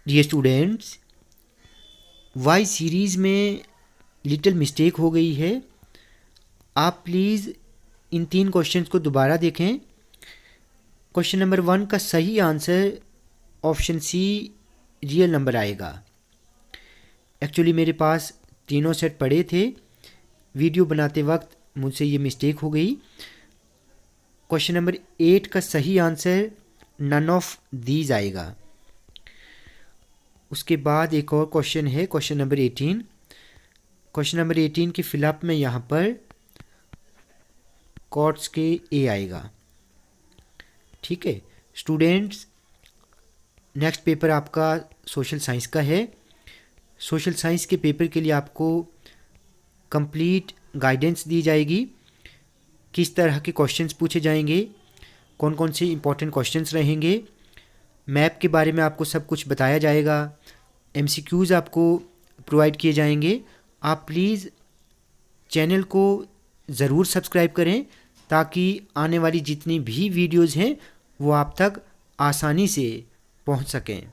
Dear students, Y series में little mistake हो गई है। आप प्लीज़ इन 3 क्वेश्चंस को दोबारा देखें। क्वेश्चन नंबर 1 का सही answer option C real number आएगा। एक्चुअली मेरे पास तीनों सेट पड़े थे, वीडियो बनाते वक्त मुझसे ये मिस्टेक हो गई। क्वेश्चन नंबर 8 का सही आंसर नन ऑफ दीज आएगा। उसके बाद एक और क्वेश्चन है, क्वेश्चन नंबर 18। क्वेश्चन नंबर 18 की फिलअप में यहाँ पर कॉर्ड्स के ए आएगा। ठीक है स्टूडेंट्स, नेक्स्ट पेपर आपका सोशल साइंस का है। सोशल साइंस के पेपर के लिए आपको कंप्लीट गाइडेंस दी जाएगी, किस तरह के क्वेश्चंस पूछे जाएंगे, कौन कौन से इंपॉर्टेंट क्वेश्चंस रहेंगे, मैप के बारे में आपको सब कुछ बताया जाएगा, एमसीक्यूज़ आपको प्रोवाइड किए जाएंगे। आप प्लीज़ चैनल को ज़रूर सब्सक्राइब करें ताकि आने वाली जितनी भी वीडियोज़ हैं वो आप तक आसानी से पहुंच सकें।